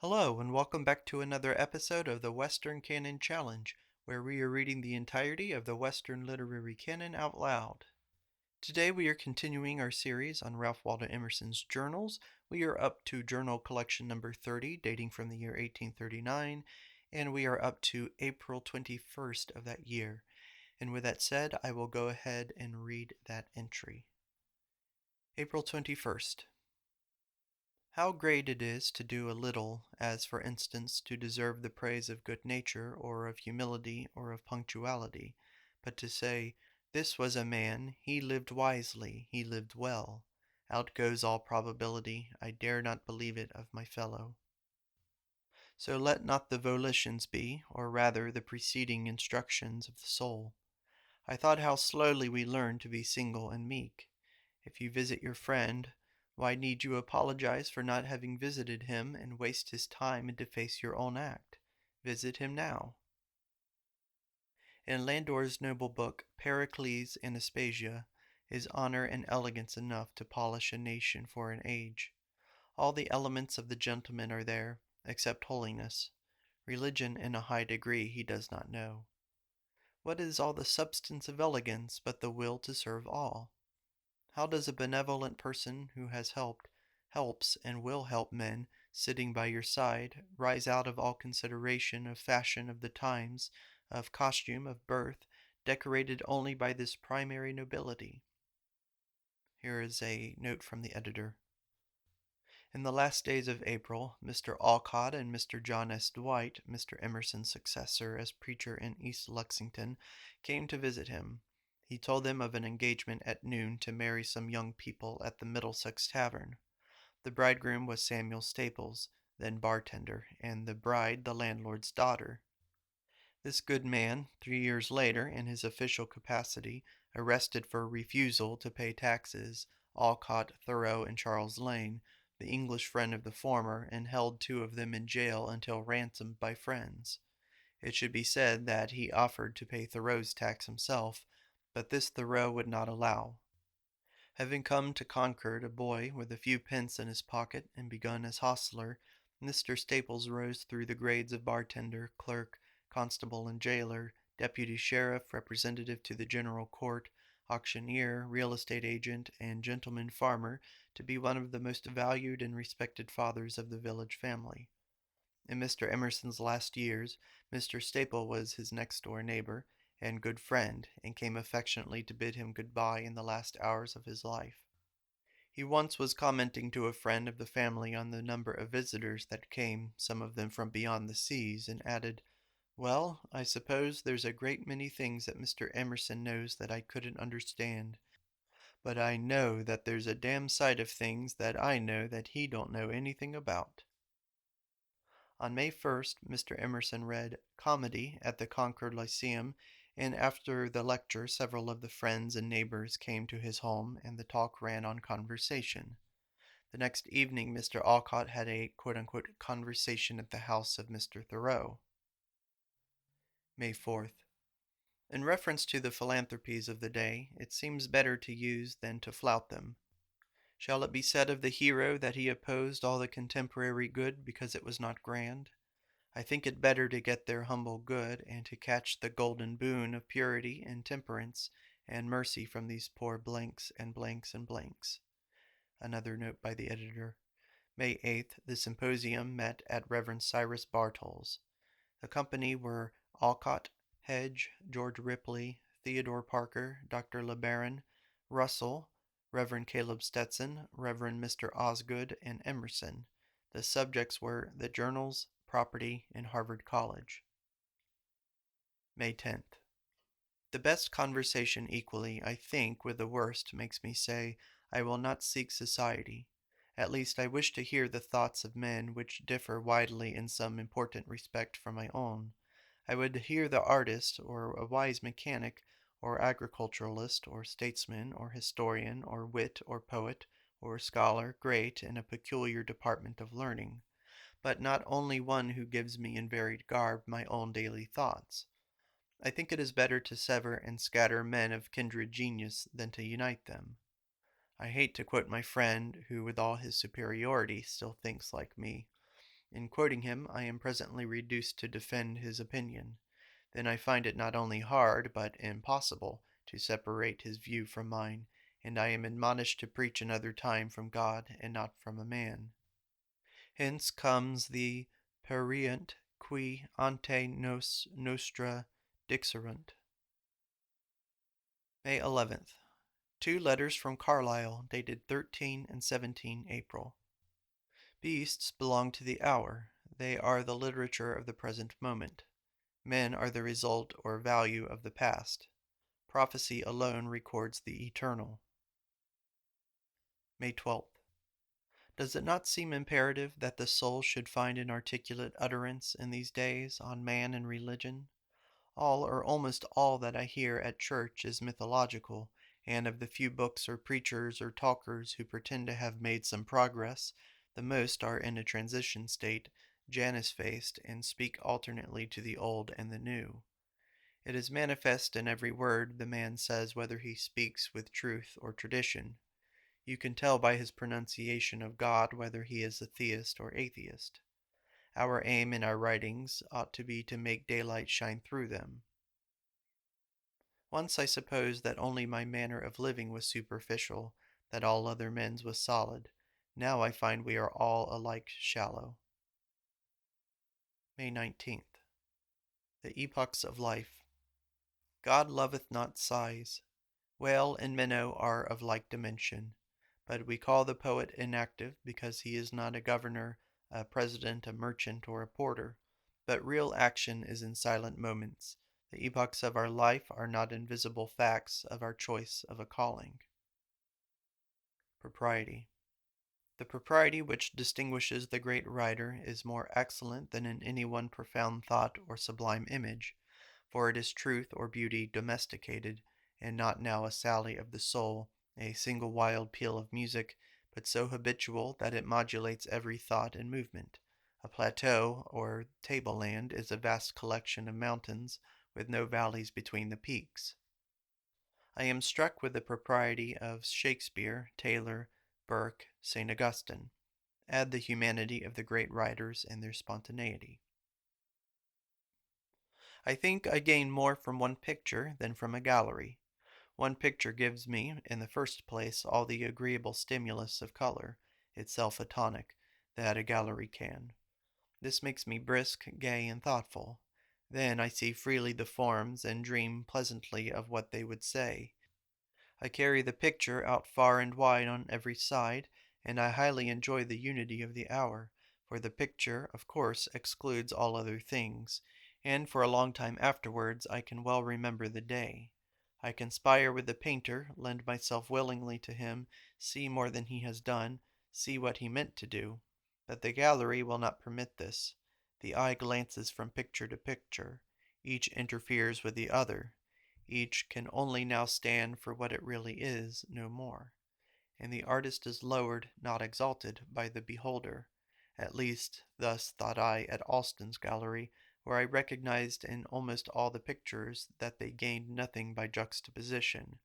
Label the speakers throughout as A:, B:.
A: Hello, and welcome back to another episode of the Western Canon Challenge, where we are reading the entirety of the Western Literary Canon out loud. Today we are continuing our series on Ralph Waldo Emerson's journals. We are up to journal collection number 30, dating from the year 1839, and we are up to April 21st of that year. And with that said, I will go ahead and read that entry. April 21st. How great it is to do a little, as for instance to deserve the praise of good nature, or of humility, or of punctuality, but to say, This was a man, he lived wisely, he lived well. Out goes all probability, I dare not believe it of my fellow. So let not the volitions be, or rather the preceding instructions of the soul. I thought how slowly we learn to be single and meek. If you visit your friend, why need you apologize for not having visited him and waste his time and deface your own act? Visit him now. In Landor's noble book, Pericles and Aspasia, is honor and elegance enough to polish a nation for an age. All the elements of the gentleman are there, except holiness. Religion in a high degree he does not know. What is all the substance of elegance but the will to serve all? How does a benevolent person who has helped, helps, and will help men, sitting by your side, rise out of all consideration of fashion of the times, of costume, of birth, decorated only by this primary nobility? Here is a note from the editor. In the last days of April, Mr. Alcott and Mr. John S. Dwight, Mr. Emerson's successor as preacher in East Lexington, came to visit him. He told them of an engagement at noon to marry some young people at the Middlesex Tavern. The bridegroom was Samuel Staples, then bartender, and the bride the landlord's daughter. This good man, 3 years later, in his official capacity, arrested for refusal to pay taxes, Alcott, Thoreau, and Charles Lane, the English friend of the former, and held two of them in jail until ransomed by friends. It should be said that he offered to pay Thoreau's tax himself, but this Thoreau would not allow. Having come to Concord a boy with a few pence in his pocket and begun as hostler, Mr. Staples rose through the grades of bartender, clerk, constable and jailer, deputy sheriff, representative to the general court, auctioneer, real estate agent, and gentleman farmer to be one of the most valued and respected fathers of the village family. In Mr. Emerson's last years, Mr. Staple was his next-door neighbor and good friend, and came affectionately to bid him good-bye in the last hours of his life. He once was commenting to a friend of the family on the number of visitors that came, some of them from beyond the seas, and added, Well, I suppose there's a great many things that Mr. Emerson knows that I couldn't understand, but I know that there's a damn sight of things that I know that he don't know anything about. On May 1st, Mr. Emerson read Comedy at the Concord Lyceum, and after the lecture several of the friends and neighbors came to his home, and the talk ran on conversation. The next evening Mr. Alcott had a quote-unquote conversation at the house of Mr. Thoreau. May 4th. In reference to the philanthropies of the day, it seems better to use than to flout them. Shall it be said of the hero that he opposed all the contemporary good because it was not grand? I think it better to get their humble good, and to catch the golden boon of purity and temperance and mercy from these poor blanks and blanks and blanks. Another note by the editor. May 8th, the symposium met at Rev. Cyrus Bartol's. The company were Alcott, Hedge, George Ripley, Theodore Parker, Dr. LeBaron, Russell, Rev. Caleb Stetson, Rev. Mr. Osgood, and Emerson. The subjects were the journals, property, and Harvard College. May 10th. The best conversation equally, I think, with the worst makes me say, I will not seek society. At least I wish to hear the thoughts of men which differ widely in some important respect from my own. I would hear the artist, or a wise mechanic, or agriculturalist, or statesman, or historian, or wit, or poet, or scholar, great in a peculiar department of learning, but not only one who gives me in varied garb my own daily thoughts. I think it is better to sever and scatter men of kindred genius than to unite them. I hate to quote my friend, who with all his superiority still thinks like me. In quoting him, I am presently reduced to defend his opinion. Then I find it not only hard, but impossible, to separate his view from mine, and I am admonished to preach another time from God, and not from a man. Hence comes the pereant qui ante nos nostra dixerunt. May 11th. Two letters from Carlyle, dated 13 and 17 April. Beasts belong to the hour. They are the literature of the present moment. Men are the result or value of the past. Prophecy alone records the eternal. May 12th. Does it not seem imperative that the soul should find an articulate utterance in these days on man and religion? All or almost all that I hear at church is mythological, and of the few books or preachers or talkers who pretend to have made some progress, the most are in a transition state, Janus-faced, and speak alternately to the old and the new. It is manifest in every word the man says whether he speaks with truth or tradition. You can tell by his pronunciation of God whether he is a theist or atheist. Our aim in our writings ought to be to make daylight shine through them. Once I supposed that only my manner of living was superficial, that all other men's was solid. Now I find we are all alike shallow. May 19th. The epochs of life. God loveth not sighs. Whale and minnow are of like dimension. But we call the poet inactive because he is not a governor, a president, a merchant, or a porter. But real action is in silent moments. The epochs of our life are not invisible facts of our choice of a calling. Propriety. The propriety which distinguishes the great writer is more excellent than in any one profound thought or sublime image, for it is truth or beauty domesticated, and not now a sally of the soul, a single wild peal of music, but so habitual that it modulates every thought and movement. A plateau or tableland is a vast collection of mountains, with no valleys between the peaks. I am struck with the propriety of Shakespeare, Taylor, Burke, St. Augustine. Add the humanity of the great writers and their spontaneity. I think I gain more from one picture than from a gallery. One picture gives me, in the first place, all the agreeable stimulus of color, itself a tonic, that a gallery can. This makes me brisk, gay, and thoughtful. Then I see freely the forms, and dream pleasantly of what they would say. I carry the picture out far and wide on every side, and I highly enjoy the unity of the hour, for the picture, of course, excludes all other things, and for a long time afterwards I can well remember the day. I conspire with the painter, lend myself willingly to him, see more than he has done, see what he meant to do. But the gallery will not permit this. The eye glances from picture to picture. Each interferes with the other. Each can only now stand for what it really is, no more. And the artist is lowered, not exalted, by the beholder. At least, thus thought I at Alston's gallery, where I recognized in almost all the pictures that they gained nothing by juxtaposition.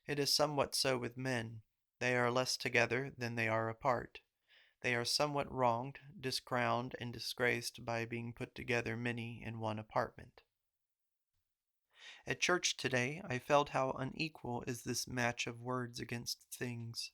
A: It is somewhat so with men. They are less together than they are apart. They are somewhat wronged, discrowned, and disgraced by being put together many in one apartment. At church today I felt how unequal is this match of words against things.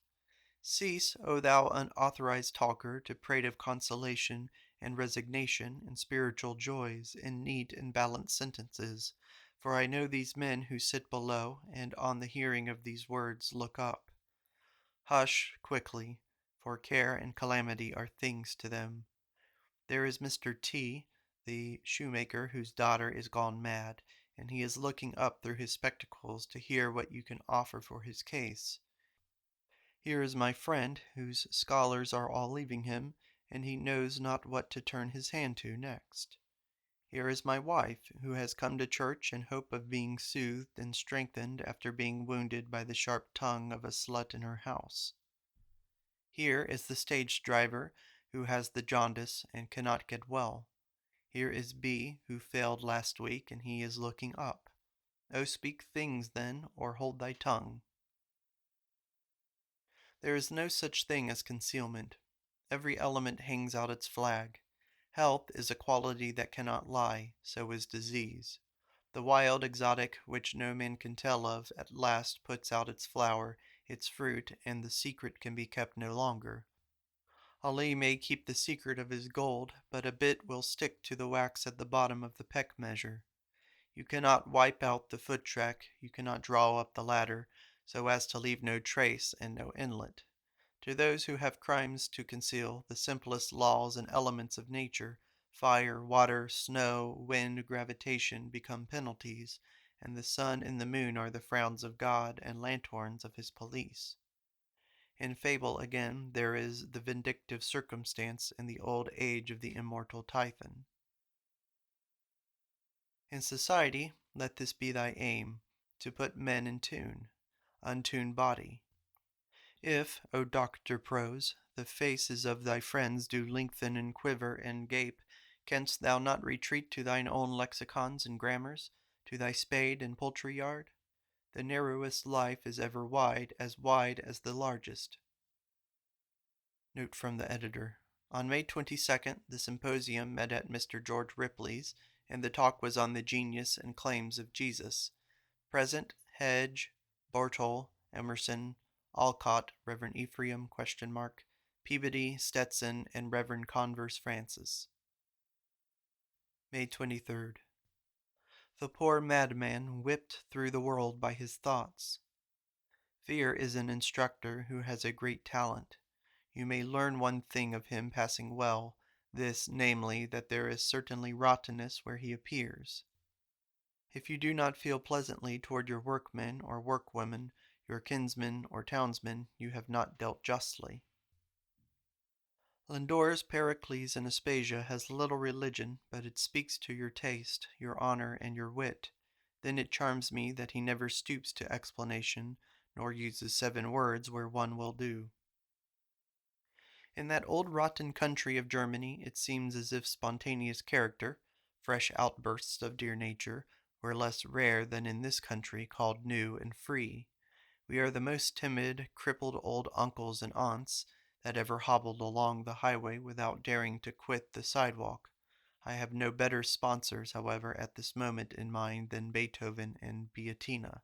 A: Cease, O thou unauthorized talker, to prate of consolation and resignation and spiritual joys in neat and balanced sentences, for I know these men who sit below, and on the hearing of these words look up. Hush quickly, for care and calamity are things to them. There is Mr. T, the shoemaker whose daughter is gone mad, and he is looking up through his spectacles to hear what you can offer for his case. Here is my friend, whose scholars are all leaving him, and he knows not what to turn his hand to next. Here is my wife, who has come to church in hope of being soothed and strengthened after being wounded by the sharp tongue of a slut in her house. Here is the stage driver, who has the jaundice and cannot get well. Here is B, who failed last week, and he is looking up. Oh, speak things, then, or hold thy tongue. There is no such thing as concealment. Every element hangs out its flag. Health is a quality that cannot lie, so is disease. The wild exotic which no man can tell of at last puts out its flower, its fruit, and the secret can be kept no longer. Ali may keep the secret of his gold, but a bit will stick to the wax at the bottom of the peck measure. You cannot wipe out the foot track, you cannot draw up the ladder, so as to leave no trace and no inlet. To those who have crimes to conceal, the simplest laws and elements of nature, fire, water, snow, wind, gravitation, become penalties, and the sun and the moon are the frowns of God and lanthorns of his police. In fable, again, there is the vindictive circumstance in the old age of the immortal Typhon. In society, let this be thy aim, to put men in tune, untuned body. If, O Doctor Prose, the faces of thy friends do lengthen and quiver and gape, canst thou not retreat to thine own lexicons and grammars, to thy spade and poultry yard? The narrowest life is ever wide as the largest. Note from the editor. On May 22nd, the symposium met at Mr. George Ripley's, and the talk was on the genius and claims of Jesus. Present, Hedge, Bartol, Emerson, Alcott, Rev. Ephraim, Peabody, Stetson, and Rev. Converse Francis. May 23rd. The poor madman whipped through the world by his thoughts. Fear is an instructor who has a great talent. You may learn one thing of him passing well, this, namely, that there is certainly rottenness where he appears. If you do not feel pleasantly toward your workmen or workwomen, your kinsmen or townsmen, you have not dealt justly. Lindor's Pericles and Aspasia has little religion, but it speaks to your taste, your honor, and your wit. Then it charms me that he never stoops to explanation, nor uses 7 words where one will do. In that old rotten country of Germany, it seems as if spontaneous character, fresh outbursts of dear nature, were less rare than in this country called new and free. We are the most timid, crippled old uncles and aunts that ever hobbled along the highway without daring to quit the sidewalk. I have no better sponsors, however, at this moment in mind than Beethoven and Beatina.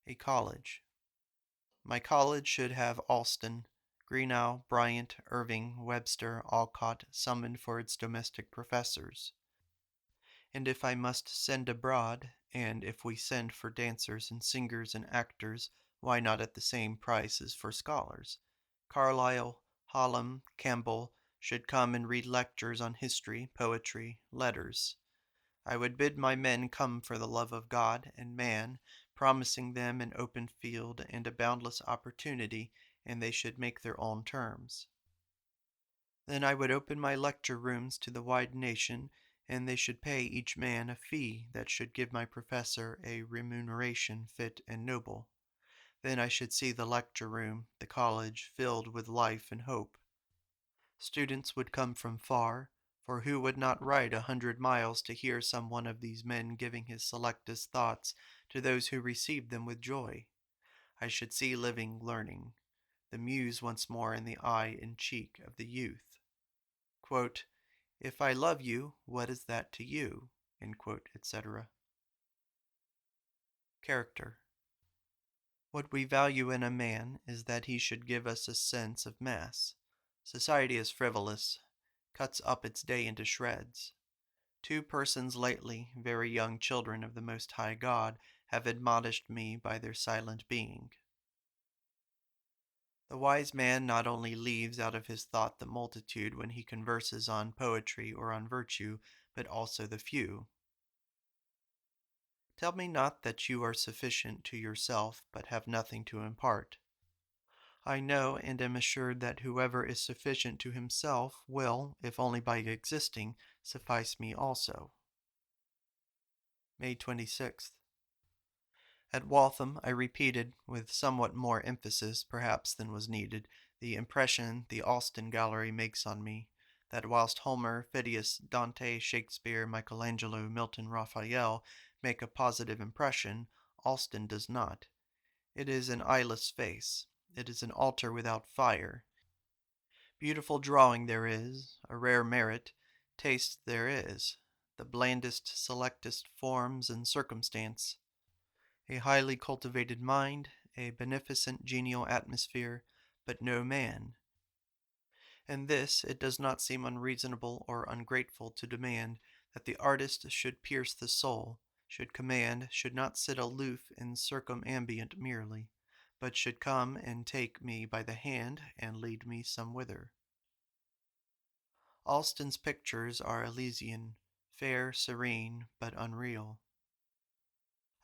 A: A college. My college should have Alston, Greenough, Bryant, Irving, Webster, Alcott summoned for its domestic professors. And if I must send abroad, and if we send for dancers and singers and actors, why not at the same price as for scholars? Carlyle, Hallam, Campbell should come and read lectures on history, poetry, letters. I would bid my men come for the love of God and man, promising them an open field and a boundless opportunity, and they should make their own terms. Then I would open my lecture rooms to the wide nation, and they should pay each man a fee that should give my professor a remuneration fit and noble. Then I should see the lecture room, the college, filled with life and hope. Students would come from far, for who would not ride 100 miles to hear some one of these men giving his selectest thoughts to those who received them with joy? I should see living learning, the muse once more in the eye and cheek of the youth. Quote, "If I love you, what is that to you?" etc. Character. What we value in a man is that he should give us a sense of mass. Society is frivolous, cuts up its day into shreds. 2 persons lately, very young children of the Most High God, have admonished me by their silent being. The wise man not only leaves out of his thought the multitude when he converses on poetry or on virtue, but also the few. Tell me not that you are sufficient to yourself, but have nothing to impart. I know and am assured that whoever is sufficient to himself will, if only by existing, suffice me also. May 26th. At Waltham I repeated, with somewhat more emphasis perhaps than was needed, the impression the Alston Gallery makes on me, that whilst Homer, Phidias, Dante, Shakespeare, Michelangelo, Milton, Raphael make a positive impression, Alston does not. It is an eyeless face. It is an altar without fire. Beautiful drawing there is, a rare merit, taste there is, the blandest, selectest forms and circumstance, a highly cultivated mind, a beneficent genial atmosphere, but no man. And this it does not seem unreasonable or ungrateful to demand that the artist should pierce the soul, should command, should not sit aloof and circumambient merely, but should come and take me by the hand and lead me somewhither. Alston's pictures are Elysian, fair, serene, but unreal.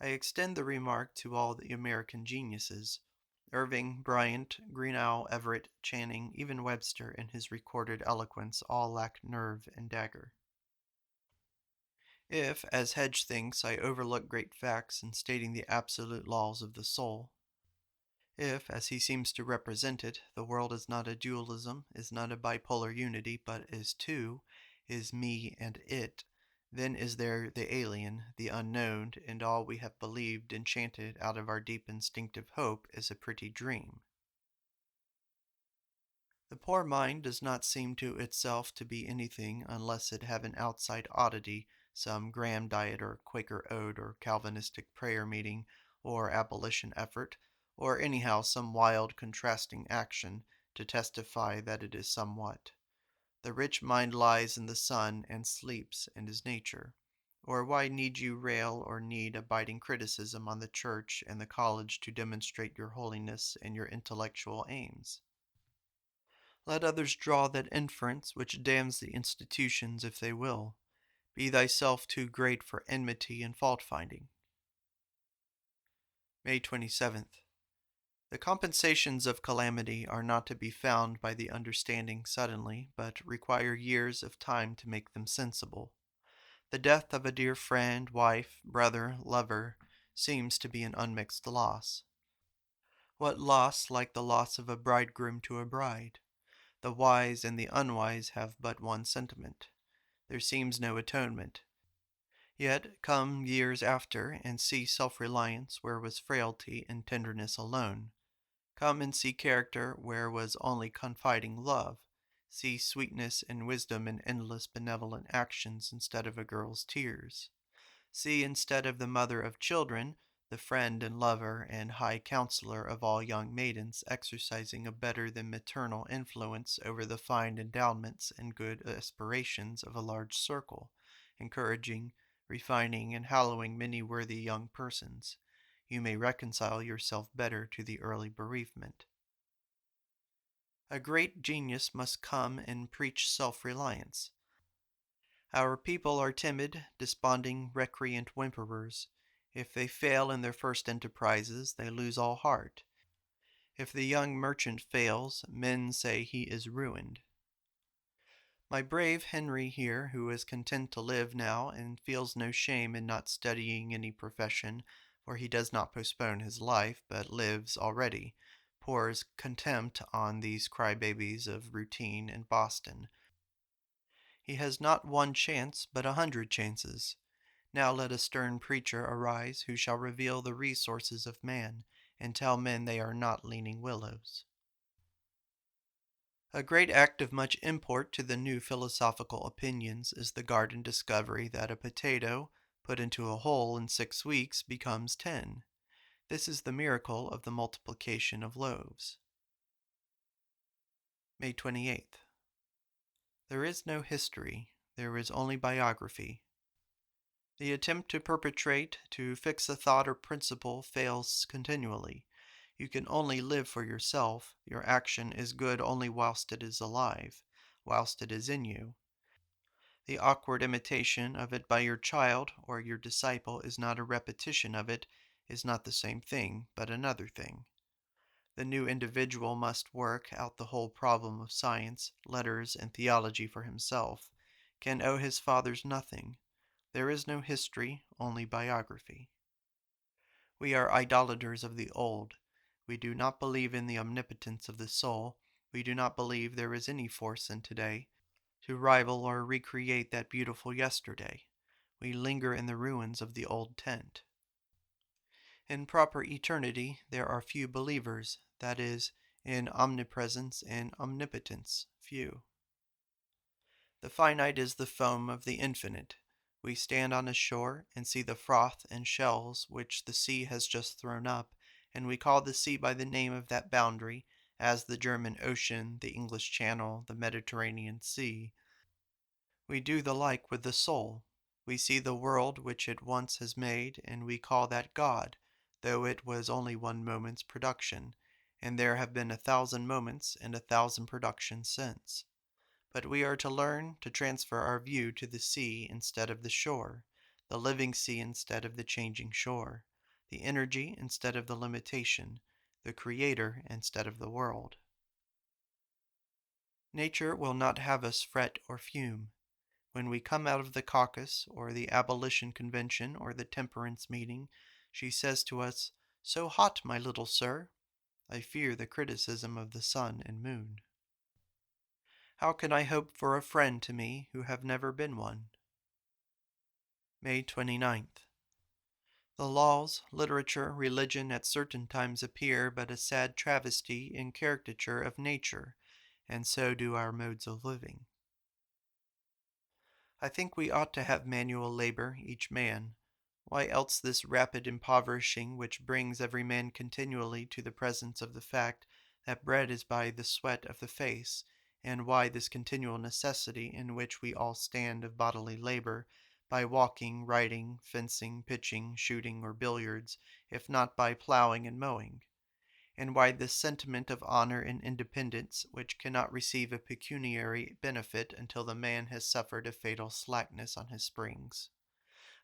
A: I extend the remark to all the American geniuses. Irving, Bryant, Greenough, Everett, Channing, even Webster in his recorded eloquence all lack nerve and dagger. If, as Hedge thinks, I overlook great facts in stating the absolute laws of the soul, if, as he seems to represent it, the world is not a dualism, is not a bipolar unity, but is two, is me and it, then is there the alien, the unknown, and all we have believed enchanted out of our deep instinctive hope is a pretty dream. The poor mind does not seem to itself to be anything unless it have an outside oddity, some Graham diet or Quaker ode or Calvinistic prayer meeting or abolition effort, or anyhow some wild contrasting action, to testify that it is somewhat. The rich mind lies in the sun and sleeps and is nature. Or why need you rail or need a biting criticism on the church and the college to demonstrate your holiness and your intellectual aims? Let others draw that inference which damns the institutions if they will. Be thyself too great for enmity and fault-finding. May 27th. The compensations of calamity are not to be found by the understanding suddenly, but require years of time to make them sensible. The death of a dear friend, wife, brother, lover, seems to be an unmixed loss. What loss like the loss of a bridegroom to a bride? The wise and the unwise have but one sentiment. There seems no atonement. Yet come years after, and see self-reliance where was frailty and tenderness alone. Come and see character where was only confiding love. See sweetness and wisdom in endless benevolent actions instead of a girl's tears. See, instead of the mother of children, the friend and lover and high counselor of all young maidens exercising a better than maternal influence over the fine endowments and good aspirations of a large circle, encouraging, refining, and hallowing many worthy young persons. You may reconcile yourself better to the early bereavement. A great genius must come and preach self-reliance. Our people are timid, desponding, recreant whimperers. If they fail in their first enterprises, they lose all heart. If the young merchant fails, men say he is ruined. My brave Henry here, who is content to live now and feels no shame in not studying any profession, for he does not postpone his life, but lives already, pours contempt on these crybabies of routine in Boston. He has not one chance, but 100 chances. Now let a stern preacher arise who shall reveal the resources of man, and tell men they are not leaning willows. A great act of much import to the new philosophical opinions is the garden discovery that a potato, put into a hole in 6 weeks, becomes 10. This is the miracle of the multiplication of loaves. May 28th. There is no history, there is only biography. The attempt to perpetrate, to fix a thought or principle fails continually. You can only live for yourself. Your action is good only whilst it is alive, whilst it is in you. The awkward imitation of it by your child or your disciple is not a repetition of it, is not the same thing, but another thing. The new individual must work out the whole problem of science, letters, and theology for himself, can owe his fathers nothing. There is no history, only biography. We are idolaters of the old. We do not believe in the omnipotence of the soul. We do not believe there is any force in today to rival or recreate that beautiful yesterday. We linger in the ruins of the old tent. In proper eternity there are few believers, that is, in omnipresence and omnipotence, few. The finite is the foam of the infinite. We stand on a shore and see the froth and shells which the sea has just thrown up, and we call the sea by the name of that boundary, as the German Ocean, the English Channel, the Mediterranean Sea. We do the like with the soul. We see the world which it once has made, and we call that God, though it was only one moment's production, and there have been 1,000 moments and 1,000 productions since. But we are to learn to transfer our view to the sea instead of the shore, the living sea instead of the changing shore, the energy instead of the limitation, the creator instead of the world. Nature will not have us fret or fume. When we come out of the caucus, or the abolition convention, or the temperance meeting, she says to us, "So hot, my little sir." I fear the criticism of the sun and moon. How can I hope for a friend to me who have never been one? May 29th. The laws, literature, religion at certain times appear but a sad travesty and caricature of nature, and so do our modes of living. I think we ought to have manual labor, each man. Why else this rapid impoverishing which brings every man continually to the presence of the fact that bread is by the sweat of the face, and why this continual necessity in which we all stand of bodily labor, by walking, riding, fencing, pitching, shooting, or billiards, if not by ploughing and mowing? And why this sentiment of honor and independence, which cannot receive a pecuniary benefit until the man has suffered a fatal slackness on his springs?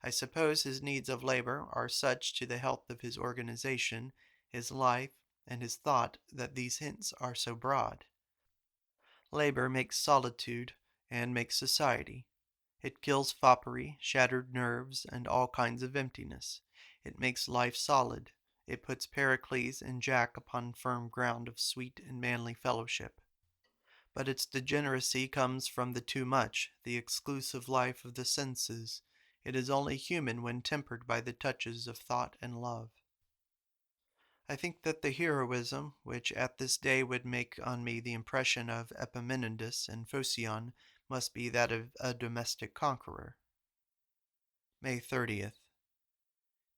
A: I suppose his needs of labor are such to the health of his organization, his life, and his thought that these hints are so broad. Labor makes solitude and makes society. It kills foppery, shattered nerves, and all kinds of emptiness. It makes life solid. It puts Pericles and Jack upon firm ground of sweet and manly fellowship. But its degeneracy comes from the too much, the exclusive life of the senses. It is only human when tempered by the touches of thought and love. I think that the heroism, which at this day would make on me the impression of Epaminondas and Phocion, must be that of a domestic conqueror. May 30th.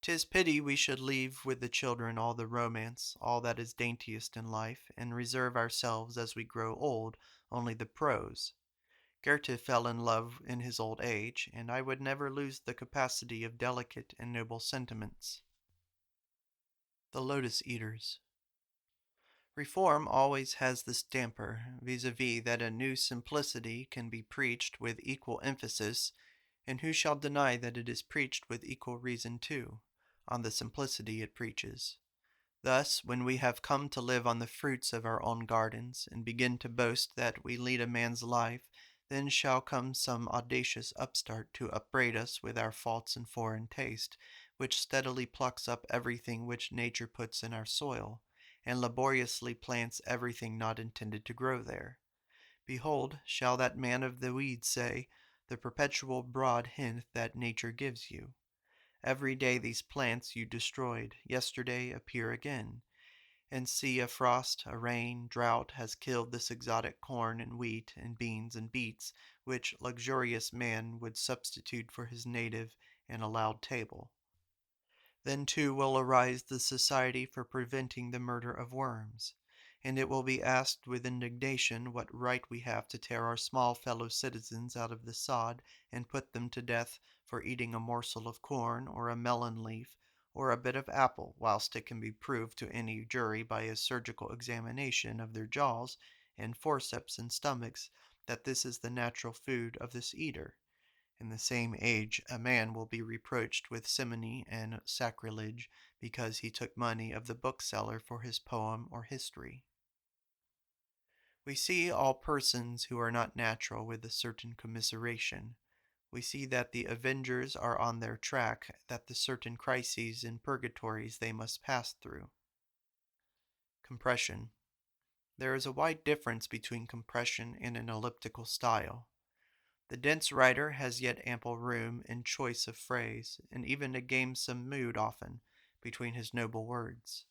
A: 'Tis pity we should leave with the children all the romance, all that is daintiest in life, and reserve ourselves as we grow old only the prose. Goethe fell in love in his old age, and I would never lose the capacity of delicate and noble sentiments. The Lotus Eaters. Reform always has this damper, vis-a-vis that a new simplicity can be preached with equal emphasis, and who shall deny that it is preached with equal reason too, on the simplicity it preaches? Thus, when we have come to live on the fruits of our own gardens, and begin to boast that we lead a man's life, then shall come some audacious upstart to upbraid us with our faults and foreign taste, which steadily plucks up everything which nature puts in our soil, and laboriously plants everything not intended to grow there. Behold, shall that man of the weeds say, the perpetual broad hint that nature gives you? Every day these plants you destroyed, yesterday appear again. And see, a frost, a rain, drought has killed this exotic corn and wheat and beans and beets, which luxurious man would substitute for his native and allowed table. Then too will arise the Society for Preventing the Murder of Worms, and it will be asked with indignation what right we have to tear our small fellow citizens out of the sod and put them to death for eating a morsel of corn or a melon leaf or a bit of apple, whilst it can be proved to any jury by a surgical examination of their jaws and forceps and stomachs that this is the natural food of this eater. In the same age, a man will be reproached with simony and sacrilege because he took money of the bookseller for his poem or history. We see all persons who are not natural with a certain commiseration. We see that the avengers are on their track, that the certain crises and purgatories they must pass through. Compression. There is a wide difference between compression and an elliptical style. The dense writer has yet ample room and choice of phrase, and even a gamesome mood often, between his noble words.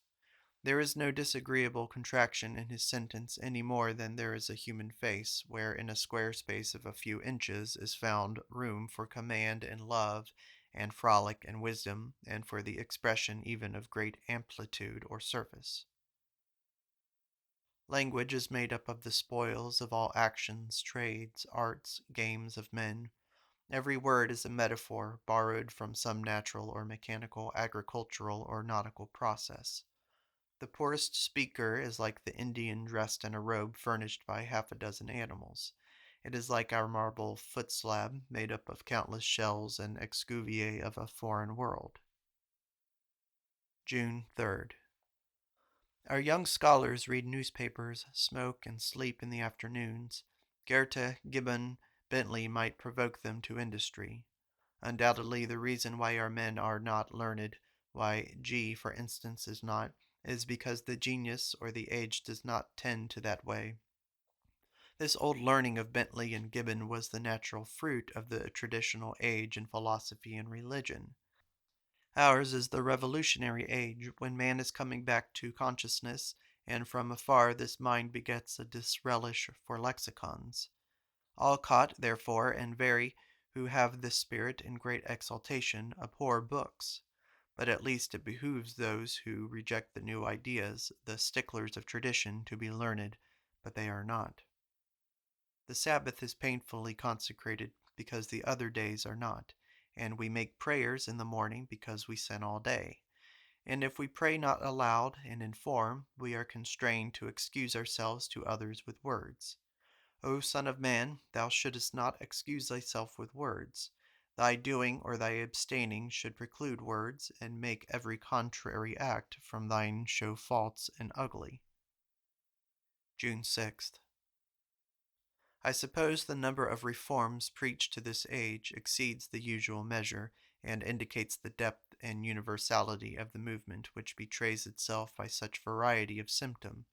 A: There is no disagreeable contraction in his sentence any more than there is a human face, where in a square space of a few inches is found room for command and love, and frolic and wisdom, and for the expression even of great amplitude or surface. Language is made up of the spoils of all actions, trades, arts, games of men. Every word is a metaphor borrowed from some natural or mechanical, agricultural or nautical process. The poorest speaker is like the Indian dressed in a robe furnished by half a dozen animals. It is like our marble foot slab, made up of countless shells and exuviae of a foreign world. June 3rd. Our young scholars read newspapers, smoke, and sleep in the afternoons. Goethe, Gibbon, Bentley might provoke them to industry. Undoubtedly, the reason why our men are not learned, why G, for instance, is not, is because the genius or the age does not tend to that way. This old learning of Bentley and Gibbon was the natural fruit of the traditional age in philosophy and religion. Ours is the revolutionary age, when man is coming back to consciousness, and from afar this mind begets a disrelish for lexicons. Alcott, therefore, and Very, who have this spirit in great exaltation, abhor books. But at least it behooves those who reject the new ideas, the sticklers of tradition, to be learned, but they are not. The Sabbath is painfully consecrated because the other days are not, and we make prayers in the morning because we sin all day. And if we pray not aloud and in form, we are constrained to excuse ourselves to others with words. O Son of Man, thou shouldest not excuse thyself with words. Thy doing or thy abstaining should preclude words, and make every contrary act from thine show false and ugly. June 6th. I suppose the number of reforms preached to this age exceeds the usual measure, and indicates the depth and universality of the movement which betrays itself by such variety of symptom.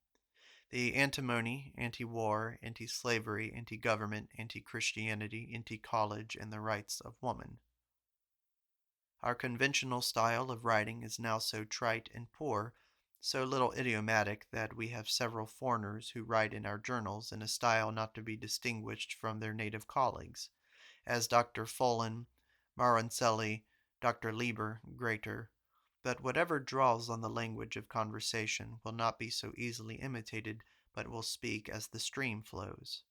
A: The antimony, anti-war, anti-slavery, anti-government, anti-Christianity, anti-college, and the rights of woman. Our conventional style of writing is now so trite and poor, so little idiomatic, that we have several foreigners who write in our journals in a style not to be distinguished from their native colleagues, as Dr. Follen, Maroncelli, Dr. Lieber, Graeter. But whatever draws on the language of conversation will not be so easily imitated, but will speak as the stream flows.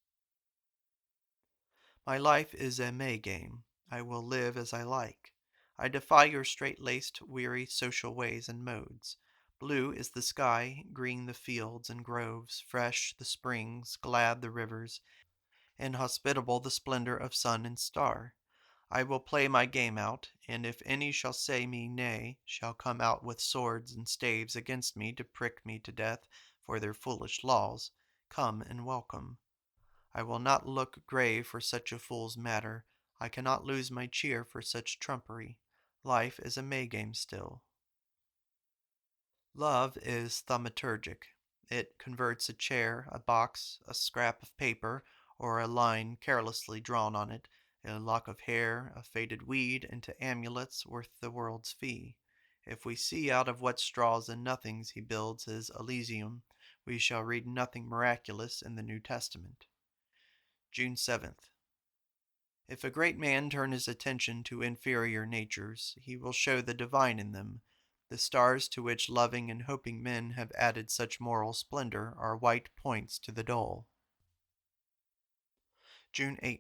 A: My life is a May game. I will live as I like. I defy your straight-laced, weary social ways and modes. Blue is the sky, green the fields and groves, fresh the springs, glad the rivers, and hospitable the splendor of sun and star. I will play my game out, and if any shall say me nay, shall come out with swords and staves against me to prick me to death for their foolish laws, come and welcome. I will not look grave for such a fool's matter. I cannot lose my cheer for such trumpery. Life is a May game still. Love is thaumaturgic. It converts a chair, a box, a scrap of paper, or a line carelessly drawn on it, a lock of hair, a faded weed, into amulets worth the world's fee. If we see out of what straws and nothings he builds his Elysium, we shall read nothing miraculous in the New Testament. June 7th. If a great man turn his attention to inferior natures, he will show the divine in them. The stars to which loving and hoping men have added such moral splendor are white points to the dull. June 8th.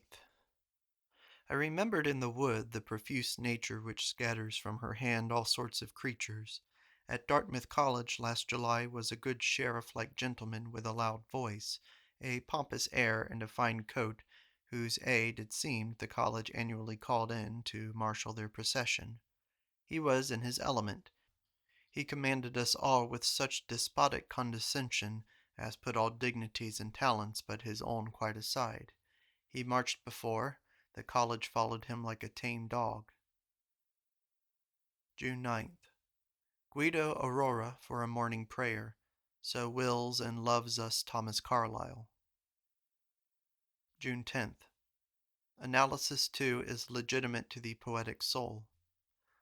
A: I remembered in the wood the profuse nature which scatters from her hand all sorts of creatures. At Dartmouth College last July was a good sheriff-like gentleman with a loud voice, a pompous air, and a fine coat, whose aid, it seemed, the college annually called in to marshal their procession. He was in his element. He commanded us all with such despotic condescension as put all dignities and talents but his own quite aside. He marched before, the college followed him like a tame dog. June 9th. Guido Aurora for a morning prayer. So wills and loves us Thomas Carlyle. June 10th. Analysis, too, is legitimate to the poetic soul.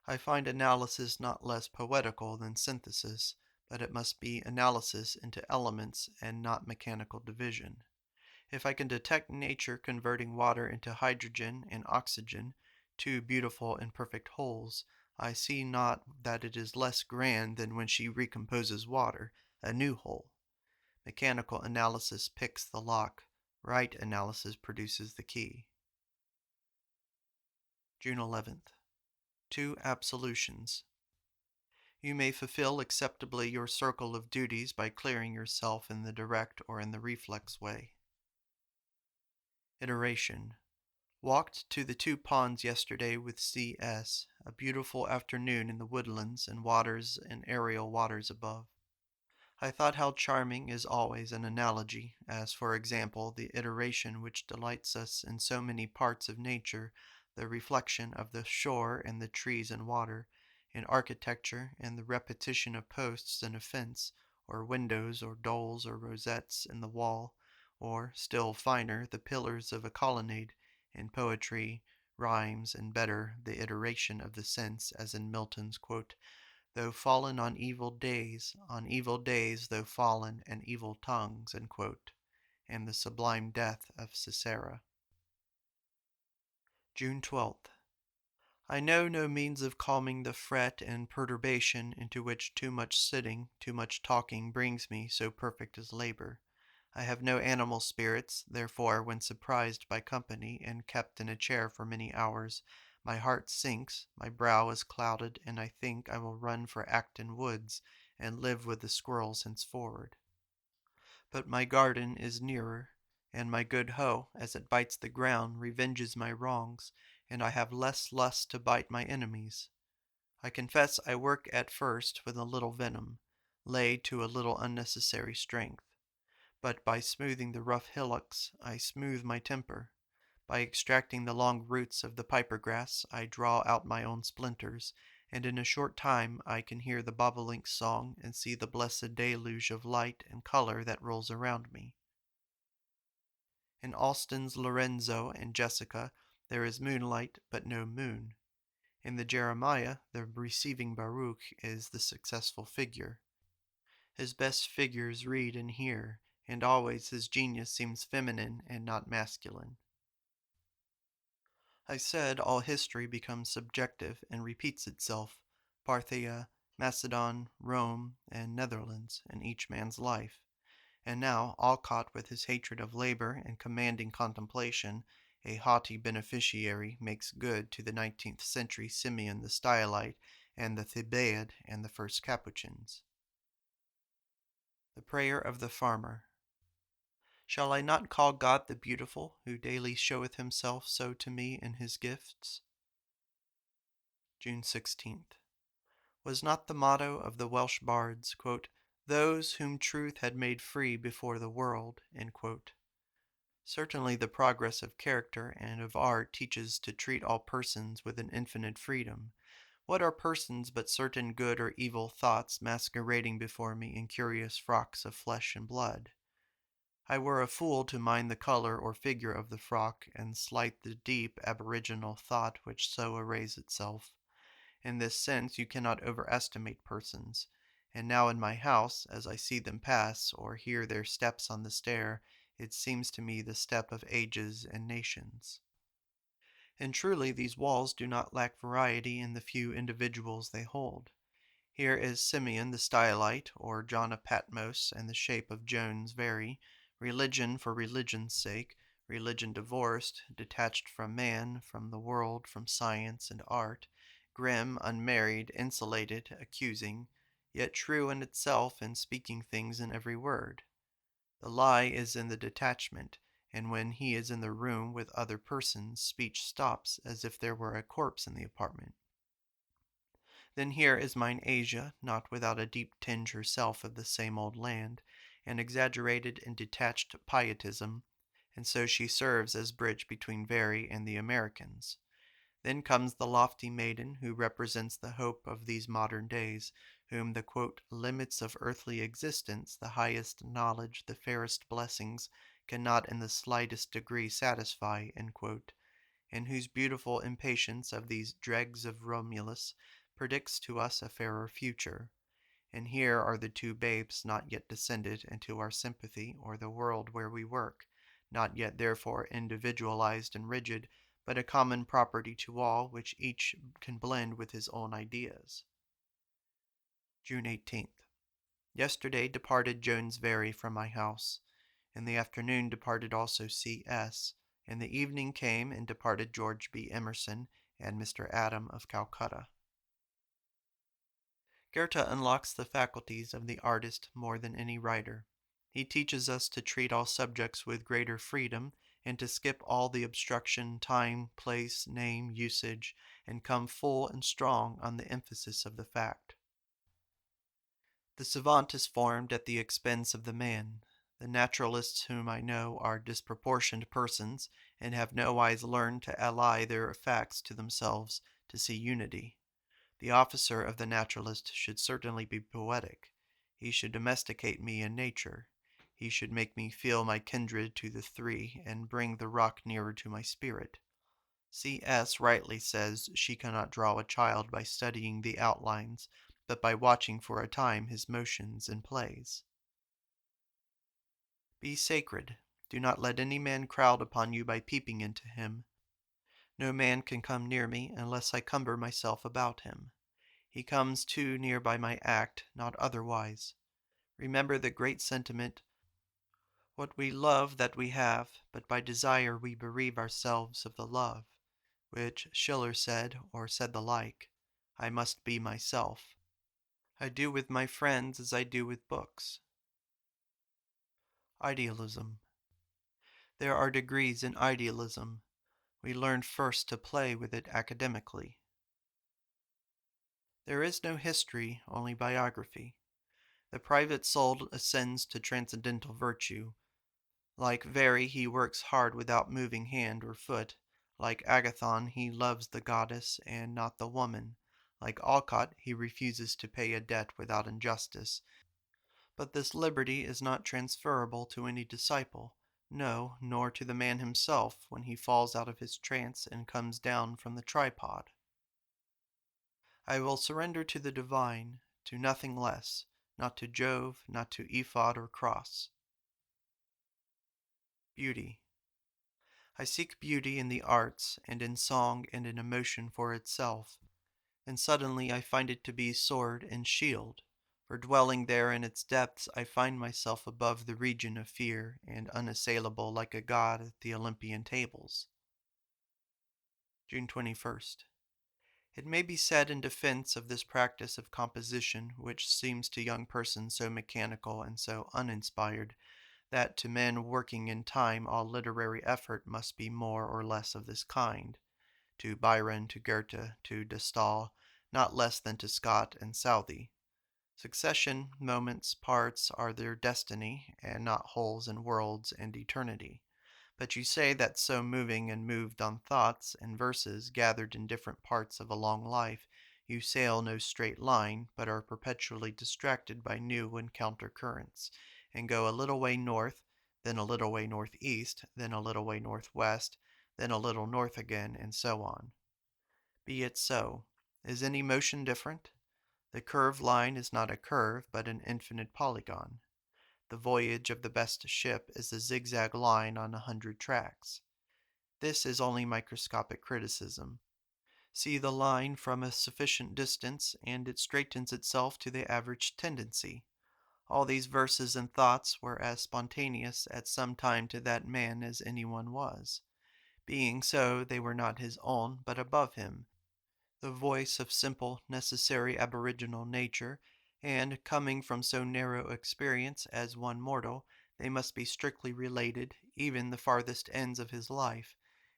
A: I find analysis not less poetical than synthesis, but it must be analysis into elements and not mechanical division. If I can detect nature converting water into hydrogen and oxygen, two beautiful and perfect wholes, I see not that it is less grand than when she recomposes water, a new whole. Mechanical analysis picks the lock, right analysis produces the key. June 11th. Two absolutions. You may fulfill acceptably your circle of duties by clearing yourself in the direct or in the reflex way. Iteration. Walked to the two ponds yesterday with C.S. A beautiful afternoon in the woodlands and waters and aerial waters above. I thought how charming is always an analogy, as for example the iteration which delights us in so many parts of nature, the reflection of the shore and the trees and water, in architecture and the repetition of posts in a fence, or windows or doles or rosettes in the wall, or, still finer, the pillars of a colonnade, in poetry, rhymes, and better, the iteration of the sense, as in Milton's though fallen on evil days though fallen, and evil tongues, and the sublime death of Sisera. June 12th. I know no means of calming the fret and perturbation into which too much sitting, too much talking brings me, so perfect is labor. I have no animal spirits, therefore, when surprised by company, and kept in a chair for many hours, my heart sinks, my brow is clouded, and I think I will run for Acton woods, and live with the squirrels henceforward. But my garden is nearer, and my good hoe, as it bites the ground, revenges my wrongs, and I have less lust to bite my enemies. I confess I work at first with a little venom, laid to a little unnecessary strength. But by smoothing the rough hillocks, I smooth my temper. By extracting the long roots of the piper grass, I draw out my own splinters, and in a short time I can hear the bobolink's song and see the blessed deluge of light and color that rolls around me. In Austen's Lorenzo and Jessica there is moonlight but no moon. In the Jeremiah, the receiving Baruch is the successful figure. His best figures read and hear, and always his genius seems feminine and not masculine. I said all history becomes subjective and repeats itself, Parthia, Macedon, Rome, and Netherlands, in each man's life. And now, Alcott with his hatred of labor and commanding contemplation, a haughty beneficiary, makes good to the 19th century Simeon the Stylite and the Thebaid and the first Capuchins. The Prayer of the Farmer. Shall I not call God the beautiful, who daily showeth himself so to me in his gifts? June 16th. Was not the motto of the Welsh bards, those whom truth had made free before the world, Certainly the progress of character and of art teaches to treat all persons with an infinite freedom. What are persons but certain good or evil thoughts masquerading before me in curious frocks of flesh and blood? I were a fool to mind the color or figure of the frock, and slight the deep aboriginal thought which so arrays itself. In this sense you cannot overestimate persons, and now in my house, as I see them pass, or hear their steps on the stair, it seems to me the step of ages and nations. And truly these walls do not lack variety in the few individuals they hold. Here is Simeon the Stylite, or John of Patmos, and the shape of Jones vary, religion for religion's sake, religion divorced, detached from man, from the world, from science and art, grim, unmarried, insulated, accusing, yet true in itself and speaking things in every word. The lie is in the detachment, and when he is in the room with other persons, speech stops as if there were a corpse in the apartment. Then here is mine Asia, not without a deep tinge herself of the same old land, an exaggerated and detached pietism, and so she serves as bridge between Very and the Americans. Then comes the lofty maiden who represents the hope of these modern days, whom the limits of earthly existence, the highest knowledge, the fairest blessings, cannot in the slightest degree satisfy, and whose beautiful impatience of these dregs of Romulus predicts to us a fairer future. And here are the two babes not yet descended into our sympathy or the world where we work, not yet therefore individualized and rigid, but a common property to all, which each can blend with his own ideas. June 18th. Yesterday departed Jones Very from my house. In the afternoon departed also C.S. In the evening came and departed George B. Emerson and Mr. Adam of Calcutta. Goethe unlocks the faculties of the artist more than any writer. He teaches us to treat all subjects with greater freedom and to skip all the obstruction, time, place, name, usage, and come full and strong on the emphasis of the fact. The savant is formed at the expense of the man. The naturalists whom I know are disproportioned persons, and have nowise learned to ally their facts to themselves to see unity. The officer of the naturalist should certainly be poetic. He should domesticate me in nature. He should make me feel my kindred to the three, and bring the rock nearer to my spirit. C.S. rightly says she cannot draw a child by studying the outlines, but by watching for a time his motions and plays. Be sacred. Do not let any man crowd upon you by peeping into him. No man can come near me unless I cumber myself about him. He comes too near by my act, not otherwise. Remember the great sentiment, what we love that we have, but by desire we bereave ourselves of the love, which Schiller said, or said the like. I must be myself. I do with my friends as I do with books. Idealism. There are degrees in idealism. We learn first to play with it academically. There is no history, only biography. The private soul ascends to transcendental virtue. Like Very, he works hard without moving hand or foot. Like Agathon, he loves the goddess and not the woman. Like Alcott, he refuses to pay a debt without injustice. But this liberty is not transferable to any disciple, no, nor to the man himself when he falls out of his trance and comes down from the tripod. I will surrender to the divine, to nothing less, not to Jove, not to ephod or cross. Beauty. I seek beauty in the arts, and in song and in emotion for itself, and suddenly I find it to be sword and shield, for dwelling there in its depths I find myself above the region of fear, and unassailable like a god at the Olympian tables. June 21st. It may be said in defense of this practice of composition, which seems to young persons so mechanical and so uninspired, that to men working in time all literary effort must be more or less of this kind. To Byron, to Goethe, to de Stael, not less than to Scott and Southey. Succession, moments, parts are their destiny, and not wholes and worlds and eternity. But you say that so moving and moved on thoughts and verses gathered in different parts of a long life, you sail no straight line, but are perpetually distracted by new and counter currents, and go a little way north, then a little way northeast, then a little way northwest, then a little north again, and so on. Be it so. Is any motion different? The curved line is not a curve, but an infinite polygon. The voyage of the best ship is a zigzag line on 100 tracks. This is only microscopic criticism. See the line from a sufficient distance, and it straightens itself to the average tendency. All these verses and thoughts were as spontaneous at some time to that man as anyone was. Being so, they were not his own, but above him, the voice of simple, necessary aboriginal nature, and, coming from so narrow experience as one mortal, they must be strictly related, even the farthest ends of his life,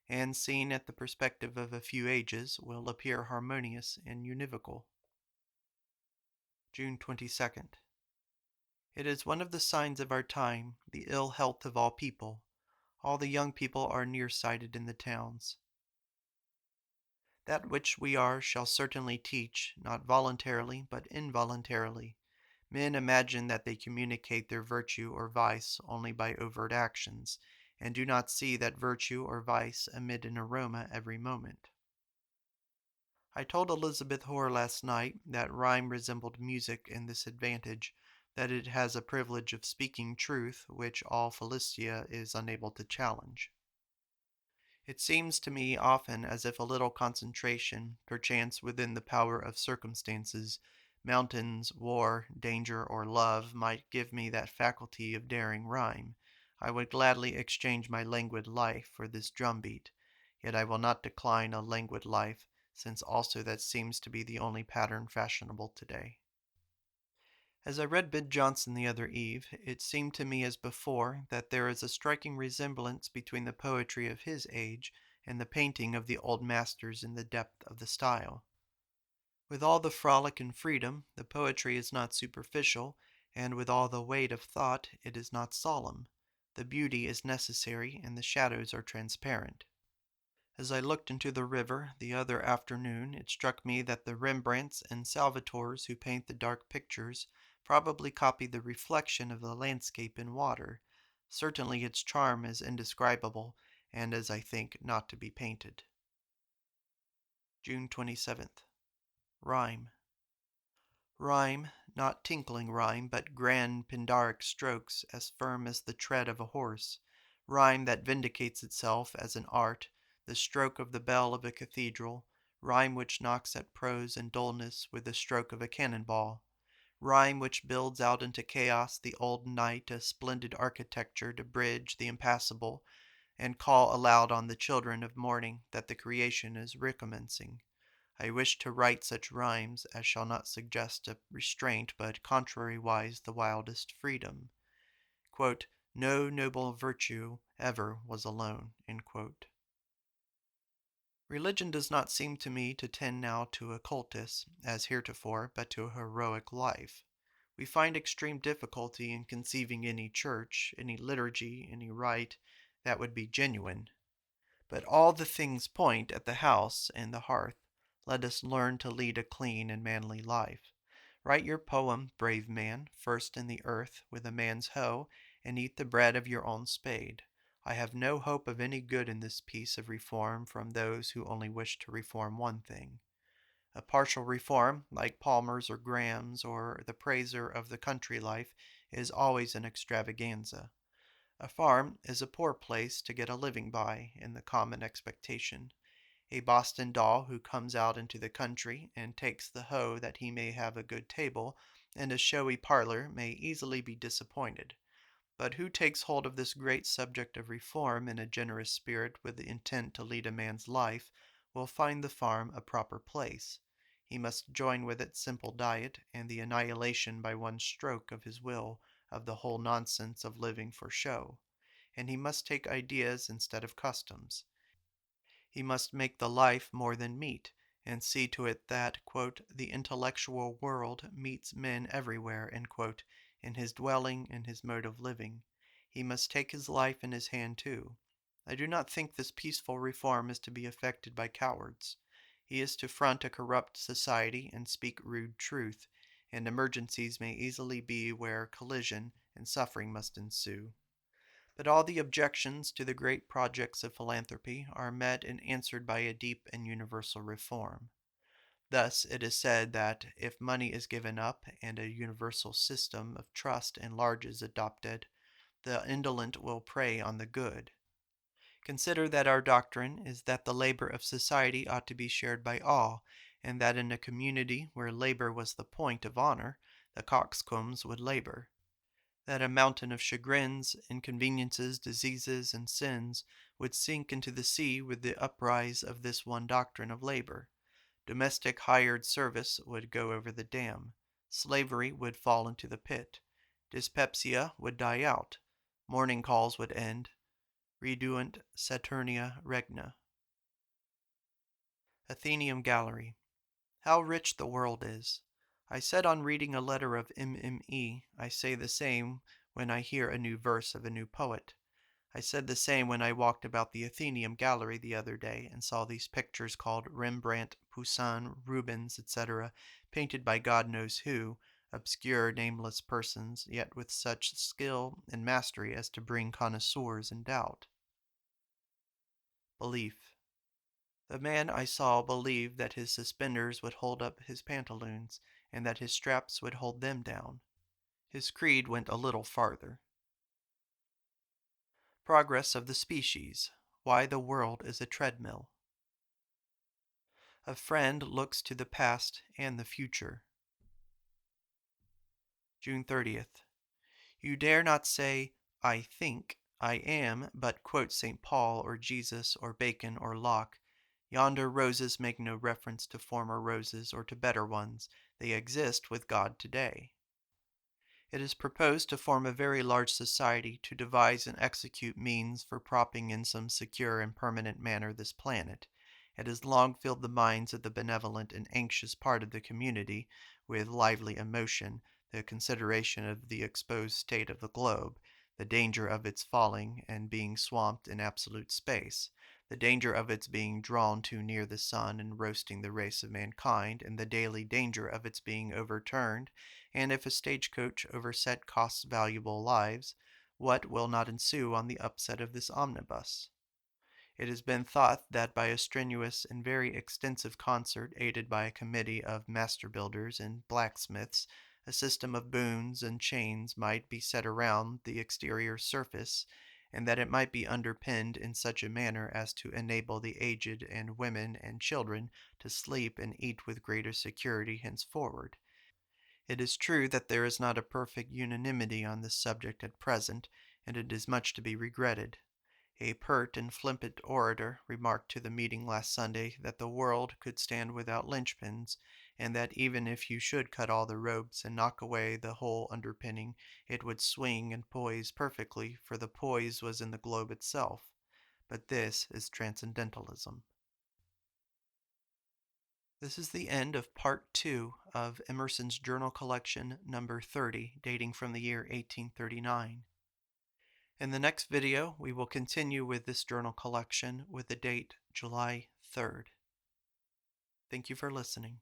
A: and seen at the perspective of a few ages, will appear harmonious and univocal. June 22nd. It is one of the signs of our time, the ill health of all people. All the young people are nearsighted in the towns. That which we are shall certainly teach, not voluntarily, but involuntarily. Men imagine that they communicate their virtue or vice only by overt actions, and do not see that virtue or vice emit an aroma every moment. I told Elizabeth Hoare last night that rhyme resembled music in this advantage, that it has a privilege of speaking truth which all Philistia is unable to challenge. It seems to me often as if a little concentration, perchance within the power of circumstances, mountains, war, danger, or love, might give me that faculty of daring rhyme. I would gladly exchange my languid life for this drumbeat, yet I will not decline a languid life, since also that seems to be the only pattern fashionable today. As I read Ben Jonson the other eve, it seemed to me as before that there is a striking resemblance between the poetry of his age and the painting of the old masters in the depth of the style. With all the frolic and freedom, the poetry is not superficial, and with all the weight of thought, it is not solemn. The beauty is necessary, and the shadows are transparent. As I looked into the river the other afternoon, it struck me that the Rembrandts and Salvators who paint the dark pictures probably copy the reflection of the landscape in water. Certainly its charm is indescribable, and as I think, not to be painted. June 27th. Rhyme. Rhyme, not tinkling rhyme, but grand Pindaric strokes, as firm as the tread of a horse. Rhyme that vindicates itself as an art, the stroke of the bell of a cathedral. Rhyme which knocks at prose and dullness with the stroke of a cannon-ball. Rhyme which builds out into chaos the old night a splendid architecture to bridge the impassable, and call aloud on the children of morning that the creation is recommencing. I wish to write such rhymes as shall not suggest a restraint, but contrariwise the wildest freedom. Quote, no noble virtue ever was alone. Religion does not seem to me to tend now to a cultus, as heretofore, but to a heroic life. We find extreme difficulty in conceiving any church, any liturgy, any rite that would be genuine. But all the things point at the house and the hearth. Let us learn to lead a clean and manly life. Write your poem, brave man, first in the earth with a man's hoe, and eat the bread of your own spade. I have no hope of any good in this piece of reform from those who only wish to reform one thing. A partial reform, like Palmer's or Graham's or the praiser of the country life, is always an extravaganza. A farm is a poor place to get a living by, in the common expectation. A Boston doll who comes out into the country and takes the hoe that he may have a good table and a showy parlor may easily be disappointed. But who takes hold of this great subject of reform in a generous spirit with the intent to lead a man's life will find the farm a proper place. He must join with it simple diet and the annihilation by one stroke of his will of the whole nonsense of living for show. And he must take ideas instead of customs. He must make the life more than meat, and see to it that, quote, the intellectual world meets men everywhere, quote, in his dwelling and his mode of living. He must take his life in his hand too. I do not think this peaceful reform is to be effected by cowards. He is to front a corrupt society and speak rude truth, and emergencies may easily be where collision and suffering must ensue. But all the objections to the great projects of philanthropy are met and answered by a deep and universal reform. Thus it is said that if money is given up and a universal system of trust and large is adopted, the indolent will prey on the good. Consider that our doctrine is that the labor of society ought to be shared by all, and that in a community where labor was the point of honor, the coxcombs would labor. That a mountain of chagrins, inconveniences, diseases, and sins would sink into the sea with the uprise of this one doctrine of labor. Domestic hired service would go over the dam. Slavery would fall into the pit. Dyspepsia would die out. Morning calls would end. Reduunt Saturnia regna. Athenaeum Gallery. How rich the world is! I said on reading a letter of Mme. I say the same when I hear a new verse of a new poet. I said the same when I walked about the Athenaeum Gallery the other day and saw these pictures called Rembrandt, Poussin, Rubens, etc., painted by God knows who, obscure, nameless persons, yet with such skill and mastery as to bring connoisseurs in doubt. Belief. The man I saw believed that his suspenders would hold up his pantaloons, and that his straps would hold them down. His creed went a little farther. Progress of the species. Why the world is a treadmill. A friend looks to the past and the future. June 30th. You dare not say, I think, I am, but quote St. Paul or Jesus or Bacon or Locke. Yonder roses make no reference to former roses or to better ones. They exist with God today. It is proposed to form a very large society to devise and execute means for propping in some secure and permanent manner this planet. It has long filled the minds of the benevolent and anxious part of the community with lively emotion, the consideration of the exposed state of the globe, the danger of its falling and being swamped in absolute space, the danger of its being drawn too near the sun and roasting the race of mankind, and the daily danger of its being overturned, and if a stagecoach overset costs valuable lives, what will not ensue on the upset of this omnibus? It has been thought that by a strenuous and very extensive concert, aided by a committee of master builders and blacksmiths, a system of boons and chains might be set around the exterior surface, and that it might be underpinned in such a manner as to enable the aged and women and children to sleep and eat with greater security henceforward. It is true that there is not a perfect unanimity on this subject at present, and it is much to be regretted. A pert and flippant orator remarked to the meeting last Sunday that the world could stand without linchpins, and that even if you should cut all the ropes and knock away the whole underpinning, it would swing and poise perfectly, for the poise was in the globe itself. But this is transcendentalism. This is the end of part 2 of Emerson's journal collection number 30, dating from the year 1839. In the next video, we will continue with this journal collection with the date July 3rd. Thank you for listening.